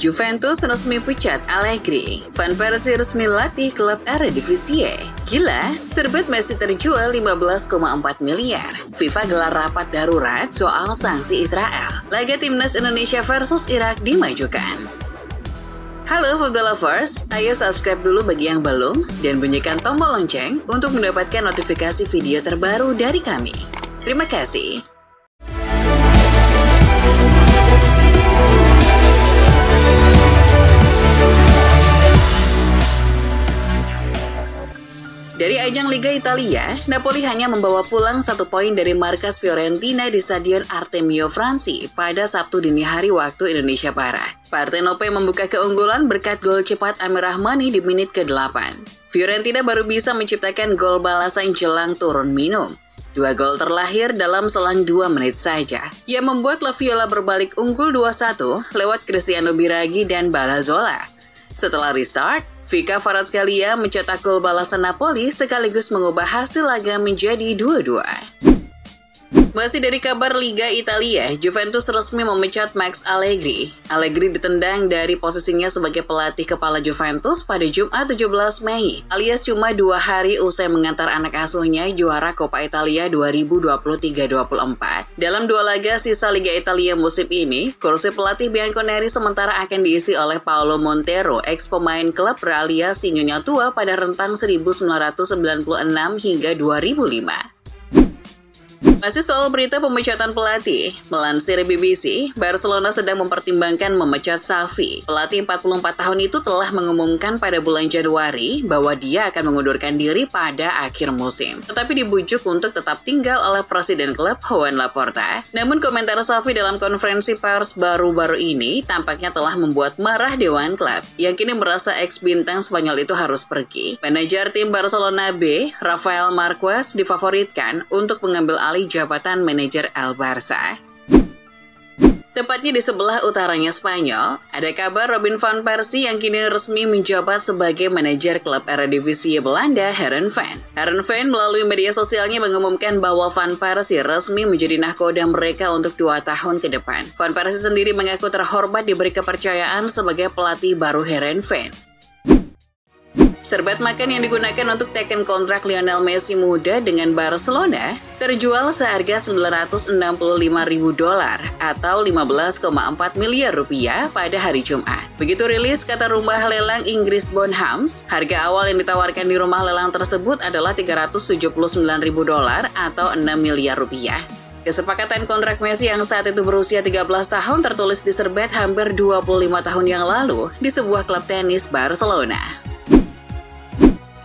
Juventus resmi pecat Allegri. Van Persie resmi latih klub Eredivisie. Gila, serbet Messi terjual 15,4 miliar. FIFA gelar rapat darurat soal sanksi Israel. Laga Timnas Indonesia versus Irak dimajukan. Halo football lovers, ayo subscribe dulu bagi yang belum dan bunyikan tombol lonceng untuk mendapatkan notifikasi video terbaru dari kami. Terima kasih. Dari ajang Liga Italia, Napoli hanya membawa pulang 1 poin dari markas Fiorentina di Stadion Artemio Franchi pada Sabtu dini hari waktu Indonesia Barat. Partenope membuka keunggulan berkat gol cepat Amir Rahmani di menit ke-8. Fiorentina baru bisa menciptakan gol balasan jelang turun minum. 2 gol terlahir dalam selang 2 menit saja, yang membuat La Viola berbalik unggul 2-1 lewat Cristiano Biraghi dan Balazola. Setelah restart, Vika Kvaratskhelia mencetak gol balasan Napoli sekaligus mengubah hasil laga menjadi 2-2. Masih dari kabar Liga Italia, Juventus resmi memecat Max Allegri. Allegri ditendang dari posisinya sebagai pelatih kepala Juventus pada Jumat 17 Mei, alias cuma 2 hari usai mengantar anak asuhnya juara Coppa Italia 2023-24. Dalam 2 laga sisa Liga Italia musim ini, kursi pelatih Bianconeri sementara akan diisi oleh Paolo Montero, ex-pemain klub realia Sinyonya tua pada rentan 1996 hingga 2005. Masih soal berita pemecatan pelatih, melansir BBC, Barcelona sedang mempertimbangkan memecat Xavi. Pelatih 44 tahun itu telah mengumumkan pada bulan Januari bahwa dia akan mengundurkan diri pada akhir musim. Tetapi dibujuk untuk tetap tinggal oleh Presiden klub Joan Laporta. Namun komentar Xavi dalam konferensi pers baru-baru ini tampaknya telah membuat marah Dewan klub, yang kini merasa ex-bintang Spanyol itu harus pergi. Manajer tim Barcelona B, Rafael Marquez, difavoritkan untuk mengambil alih jabatan manajer El Barça. Tepatnya di sebelah utaranya Spanyol, ada kabar Robin van Persie yang kini resmi menjabat sebagai manajer klub Eredivisie Belanda Heerenveen. Heerenveen melalui media sosialnya mengumumkan bahwa Van Persie resmi menjadi nahkoda mereka untuk 2 tahun ke depan. Van Persie sendiri mengaku terhormat diberi kepercayaan sebagai pelatih baru Heerenveen. Serbet makan yang digunakan untuk teken kontrak Lionel Messi muda dengan Barcelona terjual seharga $965.000 atau 15,4 miliar rupiah pada hari Jumat. Begitu rilis kata rumah lelang Inggris Bonhams, harga awal yang ditawarkan di rumah lelang tersebut adalah $379.000 atau 6 miliar rupiah. Kesepakatan kontrak Messi yang saat itu berusia 13 tahun tertulis di serbet hampir 25 tahun yang lalu di sebuah klub tenis Barcelona.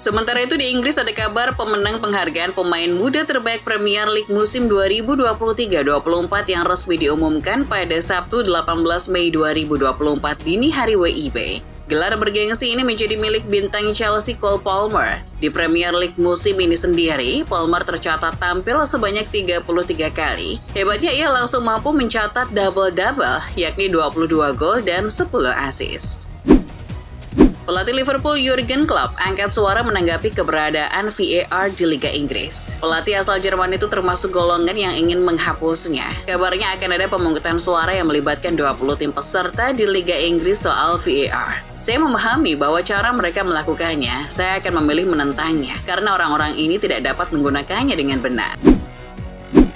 Sementara itu di Inggris ada kabar pemenang penghargaan pemain muda terbaik Premier League musim 2023-24 yang resmi diumumkan pada Sabtu 18 Mei 2024 dini hari WIB. Gelar bergengsi ini menjadi milik bintang Chelsea Cole Palmer. Di Premier League musim ini sendiri, Palmer tercatat tampil sebanyak 33 kali. Hebatnya ia langsung mampu mencatat double-double, yakni 22 gol dan 10 assist. Pelatih Liverpool Jurgen Klopp angkat suara menanggapi keberadaan VAR di Liga Inggris. Pelatih asal Jerman itu termasuk golongan yang ingin menghapusnya. Kabarnya akan ada pemungutan suara yang melibatkan 20 tim peserta di Liga Inggris soal VAR. Saya memahami bahwa cara mereka melakukannya, saya akan memilih menentangnya, karena orang-orang ini tidak dapat menggunakannya dengan benar.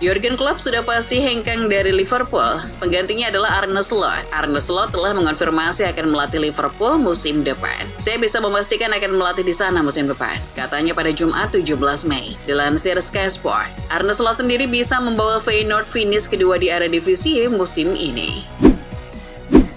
Jurgen Klopp sudah pasti hengkang dari Liverpool. Penggantinya adalah Arne Slot. Arne Slot telah mengonfirmasi akan melatih Liverpool musim depan. Saya bisa memastikan akan melatih di sana musim depan, katanya pada Jumat 17 Mei. Dilansir Sky Sport, Arne Slot sendiri bisa membawa Feyenoord finish kedua di Eredivisie musim ini.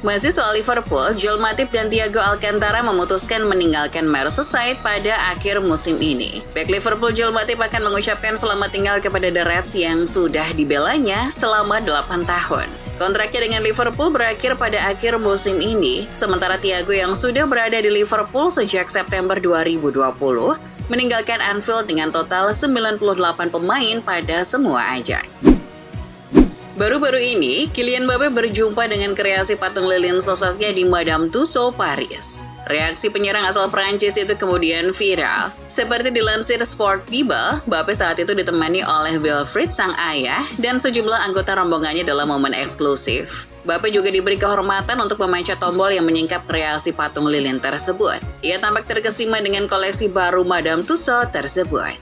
Masih soal Liverpool, Joel Matip dan Thiago Alcantara memutuskan meninggalkan Merseyside pada akhir musim ini. Bek Liverpool Joel Matip akan mengucapkan selamat tinggal kepada The Reds yang sudah dibelanya selama 8 tahun. Kontraknya dengan Liverpool berakhir pada akhir musim ini, sementara Thiago yang sudah berada di Liverpool sejak September 2020 meninggalkan Anfield dengan total 98 pemain pada semua ajang. Baru-baru ini, Kylian Mbappe berjumpa dengan kreasi patung lilin sosoknya di Madame Tussauds, Paris. Reaksi penyerang asal Prancis itu kemudian viral. Seperti dilansir Sport Bible, Mbappe saat itu ditemani oleh Wilfried sang ayah dan sejumlah anggota rombongannya dalam momen eksklusif. Mbappe juga diberi kehormatan untuk memencet tombol yang menyingkap kreasi patung lilin tersebut. Ia tampak terkesima dengan koleksi baru Madame Tussauds tersebut.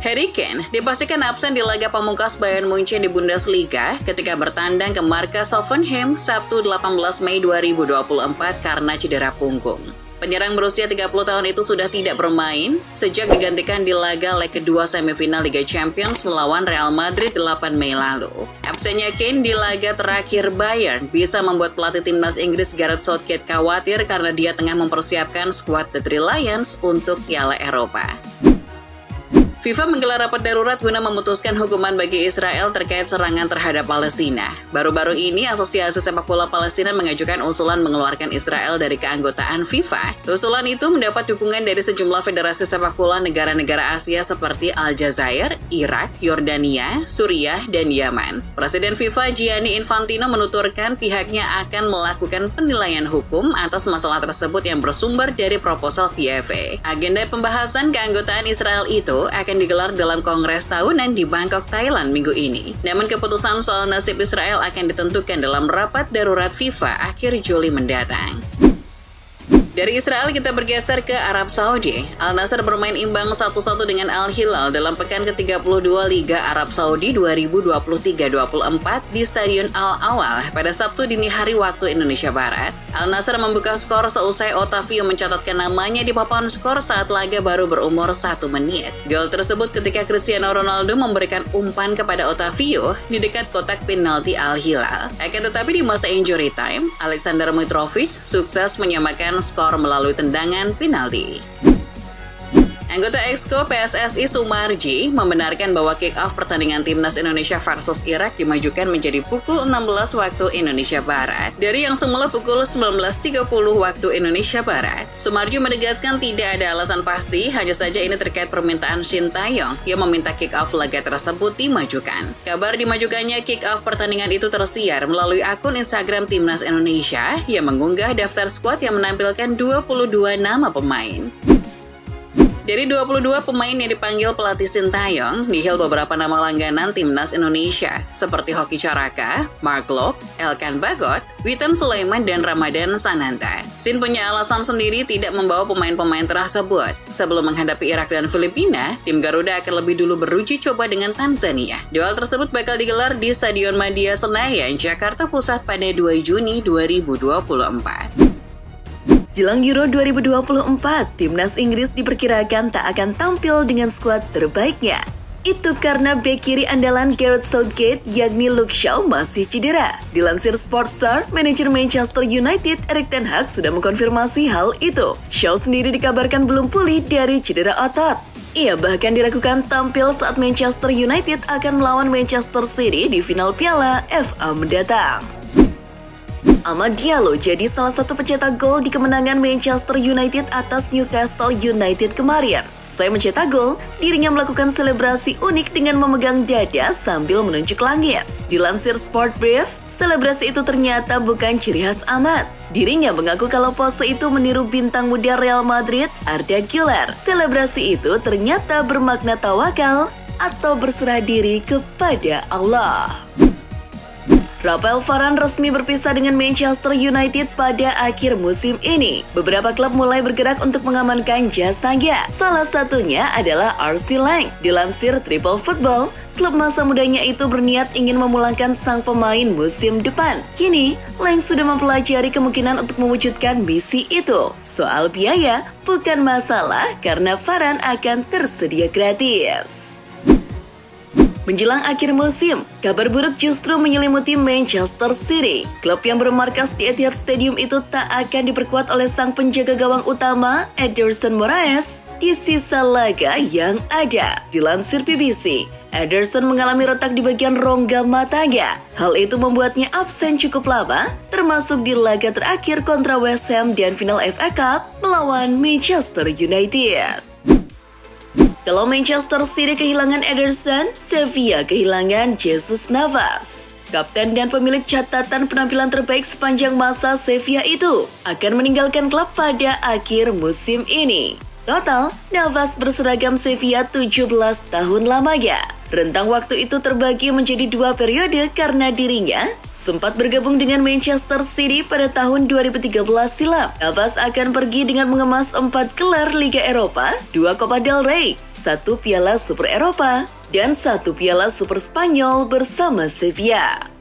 Harry Kane dipastikan absen di laga pamungkas Bayern Munchen di Bundesliga ketika bertandang ke markas Hoffenheim Sabtu 18 Mei 2024 karena cedera punggung. Penyerang berusia 30 tahun itu sudah tidak bermain sejak digantikan di laga leg kedua semifinal Liga Champions melawan Real Madrid 8 Mei lalu. Absennya Kane di laga terakhir Bayern bisa membuat pelatih timnas Inggris Gareth Southgate khawatir karena dia tengah mempersiapkan skuad The Three Lions untuk Piala Eropa. FIFA menggelar rapat darurat guna memutuskan hukuman bagi Israel terkait serangan terhadap Palestina. Baru-baru ini, Asosiasi Sepak Bola Palestina mengajukan usulan mengeluarkan Israel dari keanggotaan FIFA. Usulan itu mendapat dukungan dari sejumlah federasi sepak bola negara-negara Asia seperti Aljazair, Irak, Yordania, Suriah, dan Yaman. Presiden FIFA Gianni Infantino menuturkan pihaknya akan melakukan penilaian hukum atas masalah tersebut yang bersumber dari proposal PFA. Agenda pembahasan keanggotaan Israel itu akan digelar dalam Kongres tahunan di Bangkok, Thailand minggu ini. Namun keputusan soal nasib Israel akan ditentukan dalam rapat darurat FIFA akhir Juli mendatang. Dari Israel kita bergeser ke Arab Saudi. Al Nassr bermain imbang 1-1 dengan Al Hilal dalam pekan ke-32 Liga Arab Saudi 2023-24 di Stadion Al Awal pada Sabtu dini hari waktu Indonesia Barat. Al Nassr membuka skor seusai Otavio mencatatkan namanya di papan skor saat laga baru berumur 1 menit. Gol tersebut ketika Cristiano Ronaldo memberikan umpan kepada Otavio di dekat kotak penalti Al Hilal. Akan tetapi di masa injury time, Aleksandar Mitrovic sukses menyamakan skor melalui tendangan penalti. Anggota Exco PSSI Sumarji membenarkan bahwa kick-off pertandingan Timnas Indonesia versus Irak dimajukan menjadi pukul 16 waktu Indonesia Barat dari yang semula pukul 19.30 waktu Indonesia Barat. Sumarji menegaskan tidak ada alasan pasti, hanya saja ini terkait permintaan Shin Taeyong yang meminta kick-off laga tersebut dimajukan. Kabar dimajukannya kick-off pertandingan itu tersiar melalui akun Instagram Timnas Indonesia yang mengunggah daftar skuad yang menampilkan 22 nama pemain. Dari 22 pemain yang dipanggil pelatih Shin Taeyong, nihil beberapa nama langganan Timnas Indonesia, seperti Hoki Caraka, Mark Locke, Elkan Bagot, Witan Sulaiman, dan Ramadan Sananta. Shin punya alasan sendiri tidak membawa pemain-pemain tersebut. Sebelum menghadapi Irak dan Filipina, tim Garuda akan lebih dulu beruji coba dengan Tanzania. Duel tersebut bakal digelar di Stadion Madia Senayan, Jakarta Pusat pada 2 Juni 2024. Jelang Euro 2024, timnas Inggris diperkirakan tak akan tampil dengan skuad terbaiknya. Itu karena bek kiri andalan Gareth Southgate yakni Luke Shaw masih cedera. Dilansir Sportstar, manajer Manchester United Erik ten Hag sudah mengkonfirmasi hal itu. Shaw sendiri dikabarkan belum pulih dari cedera otot. Ia bahkan diragukan tampil saat Manchester United akan melawan Manchester City di final Piala FA mendatang. Amad Diallo jadi salah satu pencetak gol di kemenangan Manchester United atas Newcastle United kemarin. Saya mencetak gol, dirinya melakukan selebrasi unik dengan memegang dada sambil menunjuk langit. Dilansir Sport Brief, selebrasi itu ternyata bukan ciri khas Amad. Dirinya mengaku kalau pose itu meniru bintang muda Real Madrid, Arda Güler. Selebrasi itu ternyata bermakna tawakal atau berserah diri kepada Allah. Rafael Varane resmi berpisah dengan Manchester United pada akhir musim ini. Beberapa klub mulai bergerak untuk mengamankan jasanya. Salah satunya adalah RC Lens. Dilansir Triple Football, klub masa mudanya itu berniat ingin memulangkan sang pemain musim depan. Kini, Lens sudah mempelajari kemungkinan untuk mewujudkan misi itu. Soal biaya, bukan masalah karena Varane akan tersedia gratis. Menjelang akhir musim, kabar buruk justru menyelimuti Manchester City. Klub yang bermarkas di Etihad Stadium itu tak akan diperkuat oleh sang penjaga gawang utama, Ederson Moraes, di sisa laga yang ada. Dilansir BBC, Ederson mengalami retak di bagian rongga matanya. Hal itu membuatnya absen cukup lama, termasuk di laga terakhir kontra West Ham dan final FA Cup melawan Manchester United. Kalau Manchester City kehilangan Ederson, Sevilla kehilangan Jesus Navas. Kapten dan pemilik catatan penampilan terbaik sepanjang masa Sevilla itu akan meninggalkan klub pada akhir musim ini. Total, Navas berseragam Sevilla 17 tahun lamanya. Rentang waktu itu terbagi menjadi 2 periode karena dirinya sempat bergabung dengan Manchester City pada tahun 2013 silam. Navas akan pergi dengan mengemas 4 gelar Liga Eropa, 2 Copa del Rey, 1 Piala Super Eropa, dan 1 Piala Super Spanyol bersama Sevilla.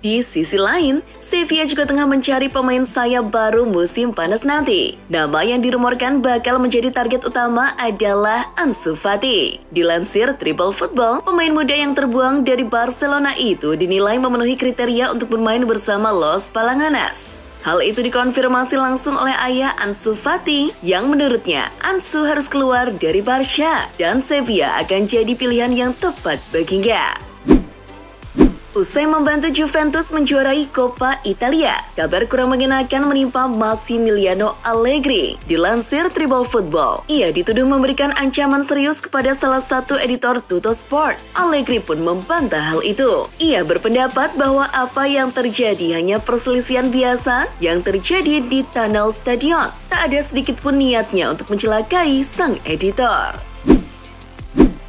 Di sisi lain, Sevilla juga tengah mencari pemain sayap baru musim panas nanti. Nama yang dirumorkan bakal menjadi target utama adalah Ansu Fati. Dilansir Triple Football, pemain muda yang terbuang dari Barcelona itu dinilai memenuhi kriteria untuk bermain bersama Los Palanganas. Hal itu dikonfirmasi langsung oleh ayah Ansu Fati yang menurutnya Ansu harus keluar dari Barca dan Sevilla akan jadi pilihan yang tepat baginya. Usai membantu Juventus menjuarai Coppa Italia, kabar kurang mengenakan menimpa Massimiliano Allegri. Dilansir Triple Football, ia dituduh memberikan ancaman serius kepada salah satu editor Tuttosport. Allegri pun membantah hal itu. Ia berpendapat bahwa apa yang terjadi hanya perselisihan biasa yang terjadi di tunnel stadion. Tak ada sedikit pun niatnya untuk mencelakai sang editor.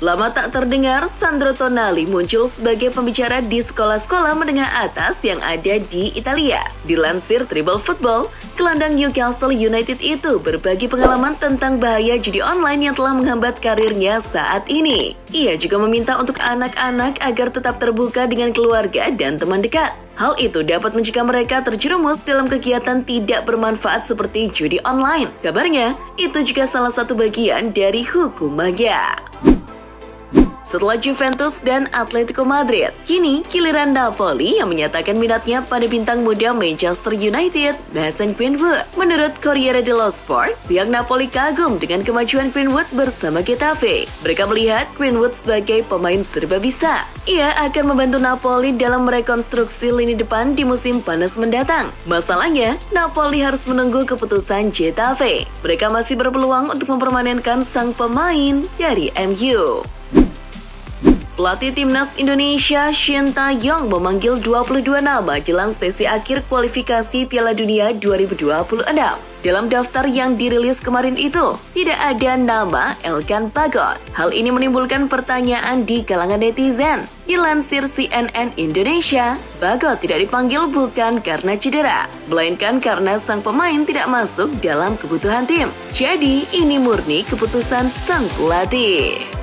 Lama tak terdengar, Sandro Tonali muncul sebagai pembicara di sekolah-sekolah menengah atas yang ada di Italia. Dilansir Triple Football, gelandang Newcastle United itu berbagi pengalaman tentang bahaya judi online yang telah menghambat karirnya saat ini. Ia juga meminta untuk anak-anak agar tetap terbuka dengan keluarga dan teman dekat. Hal itu dapat mencegah mereka terjerumus dalam kegiatan tidak bermanfaat seperti judi online. Kabarnya, itu juga salah satu bagian dari hukumannya. Setelah Juventus dan Atletico Madrid, kini giliran Napoli yang menyatakan minatnya pada bintang muda Manchester United, Mason Greenwood. Menurut Corriere dello Sport, pihak Napoli kagum dengan kemajuan Greenwood bersama Getafe. Mereka melihat Greenwood sebagai pemain serba bisa. Ia akan membantu Napoli dalam merekonstruksi lini depan di musim panas mendatang. Masalahnya, Napoli harus menunggu keputusan Getafe. Mereka masih berpeluang untuk mempermanenkan sang pemain dari MU. Pelatih Timnas Indonesia Shin Tae-yong memanggil 22 nama jelang sesi akhir kualifikasi Piala Dunia 2026. Dalam daftar yang dirilis kemarin itu, tidak ada nama Elkan Bagot. Hal ini menimbulkan pertanyaan di kalangan netizen. Dilansir CNN Indonesia, Bagot tidak dipanggil bukan karena cedera, melainkan karena sang pemain tidak masuk dalam kebutuhan tim. Jadi, ini murni keputusan sang pelatih.